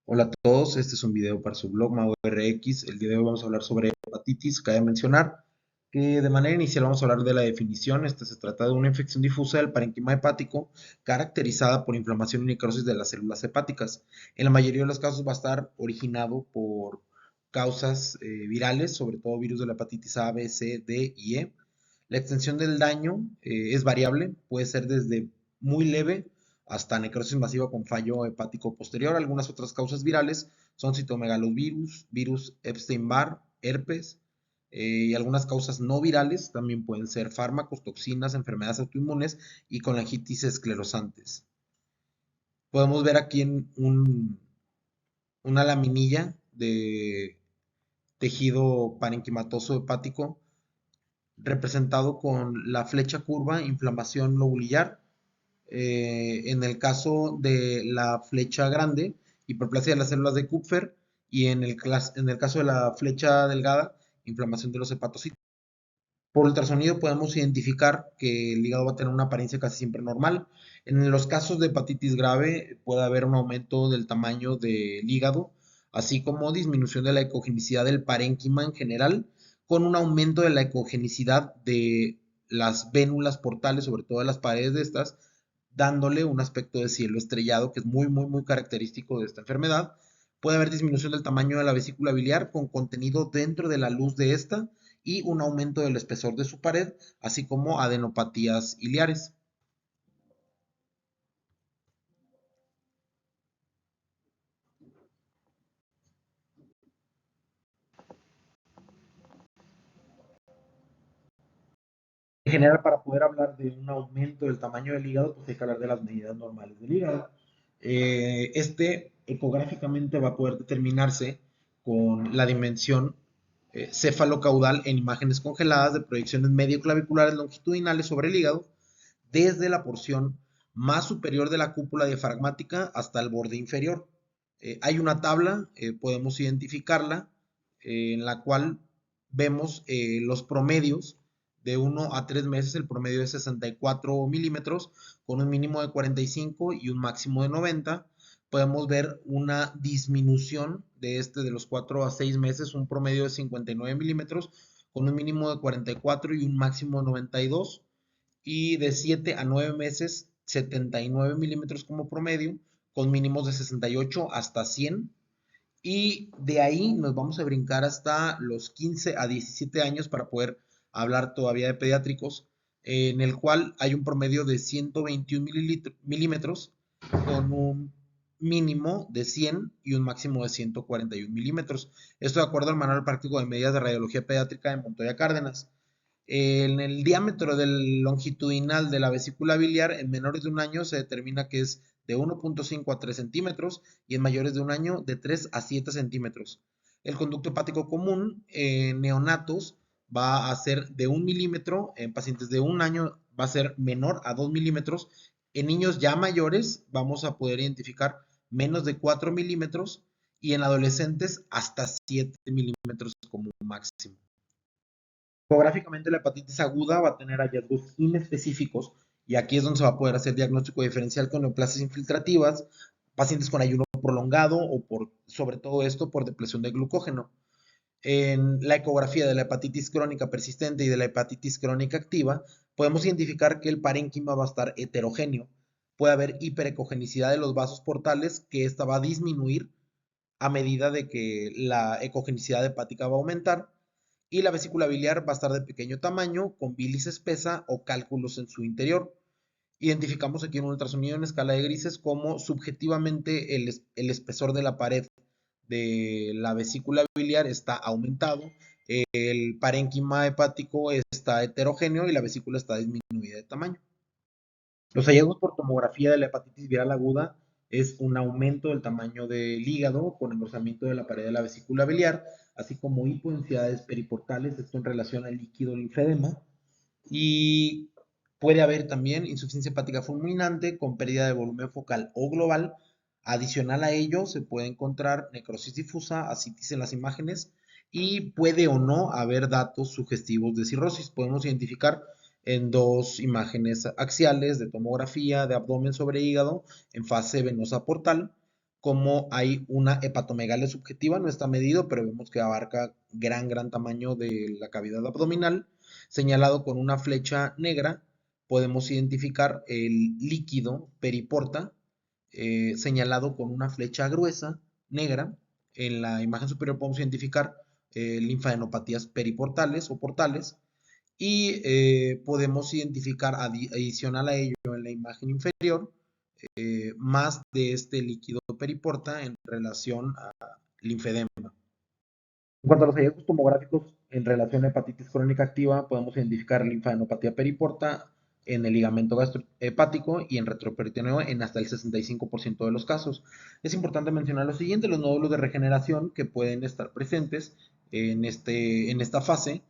Hola a todos, este es un video para su blog MauRX. El día de hoy vamos a hablar sobre hepatitis. Cabe mencionar que de manera inicial vamos a hablar de la definición. Se trata de una infección difusa del parénquima hepático caracterizada por inflamación y necrosis de las células hepáticas. En la mayoría de los casos va a estar originado por causas virales, sobre todo virus de la hepatitis A, B, C, D y E. La extensión del daño es variable, puede ser desde muy leve hasta necrosis masiva con fallo hepático posterior. Algunas otras causas virales son citomegalovirus, virus Epstein-Barr, herpes, y algunas causas no virales también pueden ser fármacos, toxinas, enfermedades autoinmunes y colangitis esclerosantes. Podemos ver aquí en una laminilla de tejido parenquimatoso hepático representado con la flecha curva, inflamación lobulillar. En el caso de la flecha grande, hiperplasia de las células de Kupfer, y en el caso de la flecha delgada, inflamación de los hepatocitos. Por ultrasonido podemos identificar que el hígado va a tener una apariencia casi siempre normal. En los casos de hepatitis grave puede haber un aumento del tamaño del hígado, así como disminución de la ecogenicidad del parénquima en general, con un aumento de la ecogenicidad de las vénulas portales, sobre todo de las paredes de estas, dándole un aspecto de cielo estrellado que es muy característico de esta enfermedad. Puede haber disminución del tamaño de la vesícula biliar con contenido dentro de la luz de esta y un aumento del espesor de su pared, así como adenopatías iliares. En general, para poder hablar de un aumento del tamaño del hígado, pues hay que hablar de las medidas normales del hígado. Ecográficamente va a poder determinarse con la dimensión cefalocaudal en imágenes congeladas de proyecciones medio-claviculares longitudinales sobre el hígado, desde la porción más superior de la cúpula diafragmática hasta el borde inferior. Hay una tabla, podemos identificarla, en la cual vemos los promedios de 1 a 3 meses. El promedio es 64 milímetros, con un mínimo de 45 y un máximo de 90. Podemos ver una disminución de los 4 a 6 meses, un promedio de 59 milímetros, con un mínimo de 44 y un máximo de 92. Y de 7 a 9 meses, 79 milímetros como promedio, con mínimos de 68 hasta 100. Y de ahí nos vamos a brincar hasta los 15 a 17 años para poder hablar todavía de pediátricos, en el cual hay un promedio de 121 milímetros con un mínimo de 100 y un máximo de 141 milímetros. Esto de acuerdo al Manual Práctico de Medidas de Radiología Pediátrica de Montoya Cárdenas. En el diámetro del longitudinal de la vesícula biliar en menores de un año se determina que es de 1.5 a 3 centímetros y en mayores de un año de 3 a 7 centímetros. El conducto hepático común en neonatos va a ser de 1 milímetro, en pacientes de un año va a ser menor a 2 milímetros, en niños ya mayores vamos a poder identificar menos de 4 milímetros y en adolescentes hasta 7 milímetros como máximo. Ecográficamente la hepatitis aguda va a tener hallazgos inespecíficos y aquí es donde se va a poder hacer diagnóstico diferencial con neoplasias infiltrativas, pacientes con ayuno prolongado o sobre todo esto por depresión de glucógeno. En la ecografía de la hepatitis crónica persistente y de la hepatitis crónica activa, podemos identificar que el parénquima va a estar heterogéneo. Puede haber hiperecogenicidad de los vasos portales, que esta va a disminuir a medida de que la ecogenicidad hepática va a aumentar, y la vesícula biliar va a estar de pequeño tamaño, con bilis espesa o cálculos en su interior. Identificamos aquí en un ultrasonido en escala de grises como subjetivamente el espesor de la pared de la vesícula biliar está aumentado, el parénquima hepático está heterogéneo y la vesícula está disminuida de tamaño. Los hallazgos por tomografía de la hepatitis viral aguda es un aumento del tamaño del hígado con engrosamiento de la pared de la vesícula biliar, así como hipodensidades periportales, esto en relación al líquido linfedema, y puede haber también insuficiencia hepática fulminante con pérdida de volumen focal o global. Adicional a ello, se puede encontrar necrosis difusa, ascitis en las imágenes y puede o no haber datos sugestivos de cirrosis. Podemos identificar en dos imágenes axiales de tomografía de abdomen sobre hígado en fase venosa portal cómo hay una hepatomegalia subjetiva, no está medido, pero vemos que abarca gran tamaño de la cavidad abdominal. Señalado con una flecha negra, podemos identificar el líquido periporta, señalado con una flecha gruesa negra. En la imagen superior podemos identificar linfadenopatías periportales o portales. Y podemos identificar adicional a ello en la imagen inferior más de este líquido periporta en relación a linfedema. En cuanto a los hallazgos tomográficos en relación a hepatitis crónica activa, podemos identificar linfadenopatía periporta en el ligamento gastrohepático y en retroperitoneo en hasta el 65% de los casos. Es importante mencionar lo siguiente: los nódulos de regeneración que pueden estar presentes en esta fase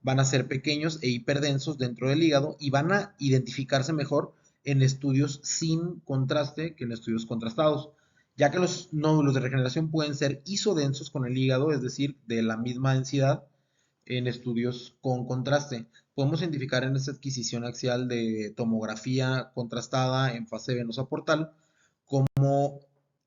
van a ser pequeños e hiperdensos dentro del hígado y van a identificarse mejor en estudios sin contraste que en estudios contrastados, ya que los nódulos de regeneración pueden ser isodensos con el hígado, es decir, de la misma densidad en estudios con contraste. Podemos identificar en esta adquisición axial de tomografía contrastada en fase venosa portal como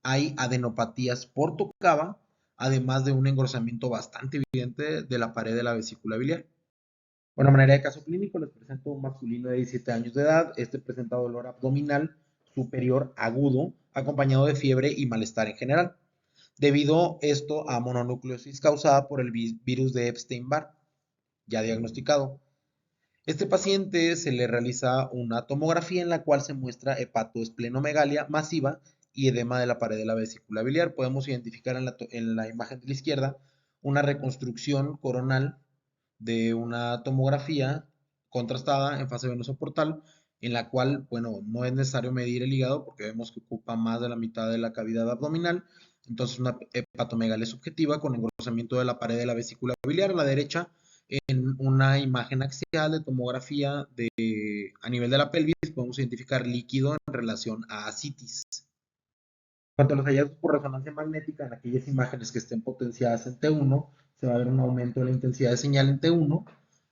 hay adenopatías por tocaba, además de un engrosamiento bastante evidente de la pared de la vesícula biliar. Bueno, manera de caso clínico, les presento un masculino de 17 años de edad. Este presenta dolor abdominal superior agudo, acompañado de fiebre y malestar en general, debido esto a mononucleosis causada por el virus de Epstein-Barr, ya diagnosticado. Este paciente se le realiza una tomografía en la cual se muestra hepatoesplenomegalia masiva y edema de la pared de la vesícula biliar. Podemos identificar en la imagen de la izquierda una reconstrucción coronal de una tomografía contrastada en fase venosa portal, en la cual, bueno, no es necesario medir el hígado porque vemos que ocupa más de la mitad de la cavidad abdominal. Entonces, una hepatomegalia subjetiva con engrosamiento de la pared de la vesícula biliar a la derecha, en una imagen axial de tomografía a nivel de la pelvis, podemos identificar líquido en relación a ascitis. En cuanto a los hallazgos por resonancia magnética, en aquellas imágenes que estén potenciadas en T1, se va a ver un aumento de la intensidad de señal en T1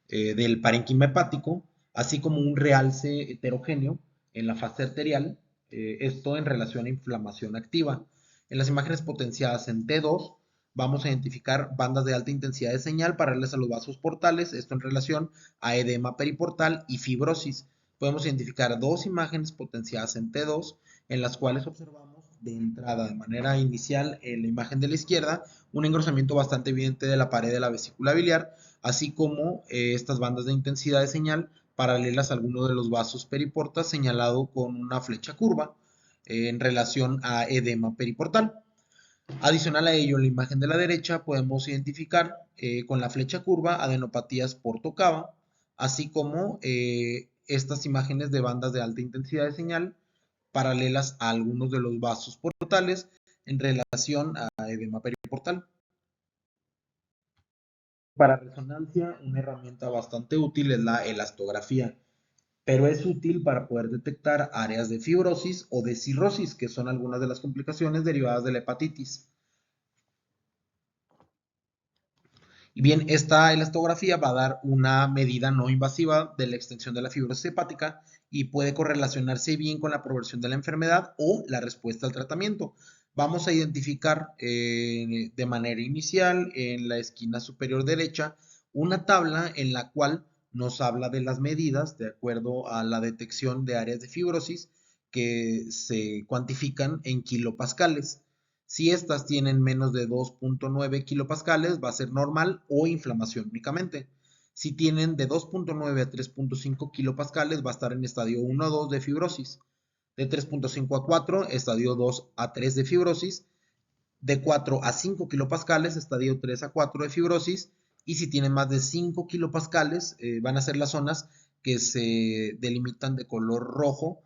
del parénquima hepático, así como un realce heterogéneo en la fase arterial, esto en relación a inflamación activa. En las imágenes potenciadas en T2, vamos a identificar bandas de alta intensidad de señal paralelas a los vasos portales, esto en relación a edema periportal y fibrosis. Podemos identificar dos imágenes potenciadas en T2, en las cuales observamos de entrada, de manera inicial, en la imagen de la izquierda, un engrosamiento bastante evidente de la pared de la vesícula biliar, así como estas bandas de intensidad de señal paralelas a alguno de los vasos periportas señalado con una flecha curva en relación a edema periportal. Adicional a ello, en la imagen de la derecha podemos identificar con la flecha curva adenopatías por tocaba, así como estas imágenes de bandas de alta intensidad de señal paralelas a algunos de los vasos portales en relación a edema periportal. Para resonancia, una herramienta bastante útil es la elastografía, pero es útil para poder detectar áreas de fibrosis o de cirrosis, que son algunas de las complicaciones derivadas de la hepatitis. Y bien, esta elastografía va a dar una medida no invasiva de la extensión de la fibrosis hepática y puede correlacionarse bien con la progresión de la enfermedad o la respuesta al tratamiento. Vamos a identificar de manera inicial en la esquina superior derecha una tabla en la cual nos habla de las medidas de acuerdo a la detección de áreas de fibrosis que se cuantifican en kilopascales. Si estas tienen menos de 2.9 kilopascales, va a ser normal o inflamación únicamente. Si tienen de 2.9 a 3.5 kilopascales, va a estar en estadio 1 a 2 de fibrosis. De 3.5 a 4, estadio 2 a 3 de fibrosis. De 4 a 5 kilopascales, estadio 3 a 4 de fibrosis. Y si tienen más de 5 kilopascales, van a ser las zonas que se delimitan de color rojo.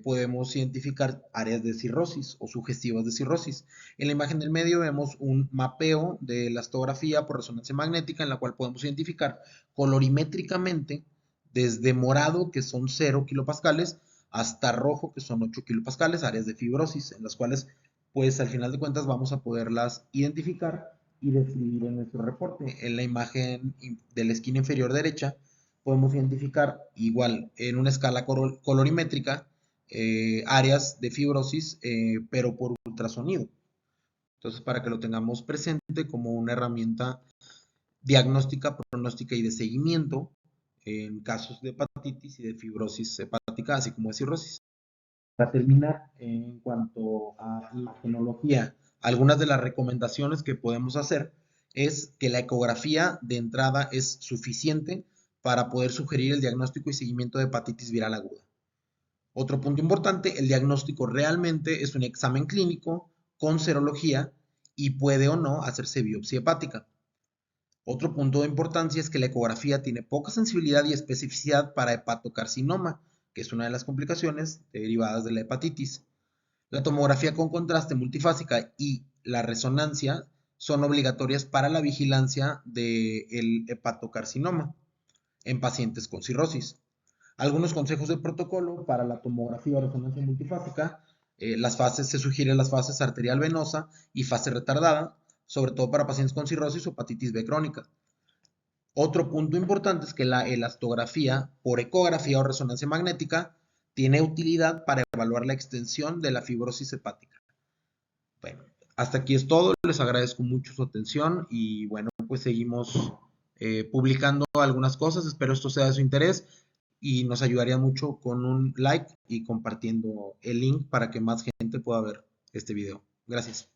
Podemos identificar áreas de cirrosis o sugestivas de cirrosis. En la imagen del medio vemos un mapeo de elastografía por resonancia magnética en la cual podemos identificar colorimétricamente desde morado, que son 0 kilopascales, hasta rojo, que son 8 kilopascales, áreas de fibrosis, en las cuales, pues al final de cuentas, vamos a poderlas identificar y describir en nuestro reporte. En la imagen de la esquina inferior derecha, podemos identificar igual en una escala colorimétrica áreas de fibrosis, pero por ultrasonido. Entonces, para que lo tengamos presente como una herramienta diagnóstica, pronóstica y de seguimiento en casos de hepatitis y de fibrosis hepática, así como de cirrosis. Para terminar, en cuanto a imagenología, algunas de las recomendaciones que podemos hacer es que la ecografía de entrada es suficiente para poder sugerir el diagnóstico y seguimiento de hepatitis viral aguda. Otro punto importante, el diagnóstico realmente es un examen clínico con serología y puede o no hacerse biopsia hepática. Otro punto de importancia es que la ecografía tiene poca sensibilidad y especificidad para hepatocarcinoma, que es una de las complicaciones derivadas de la hepatitis. La tomografía con contraste multifásica y la resonancia son obligatorias para la vigilancia del hepatocarcinoma en pacientes con cirrosis. Algunos consejos de protocolo para la tomografía o resonancia multifásica, se sugieren las fases arterial venosa y fase retardada, sobre todo para pacientes con cirrosis o hepatitis B crónica. Otro punto importante es que la elastografía por ecografía o resonancia magnética tiene utilidad para evaluar la extensión de la fibrosis hepática. Bueno, hasta aquí es todo. Les agradezco mucho su atención y bueno, pues seguimos publicando algunas cosas. Espero esto sea de su interés y nos ayudaría mucho con un like y compartiendo el link para que más gente pueda ver este video. Gracias.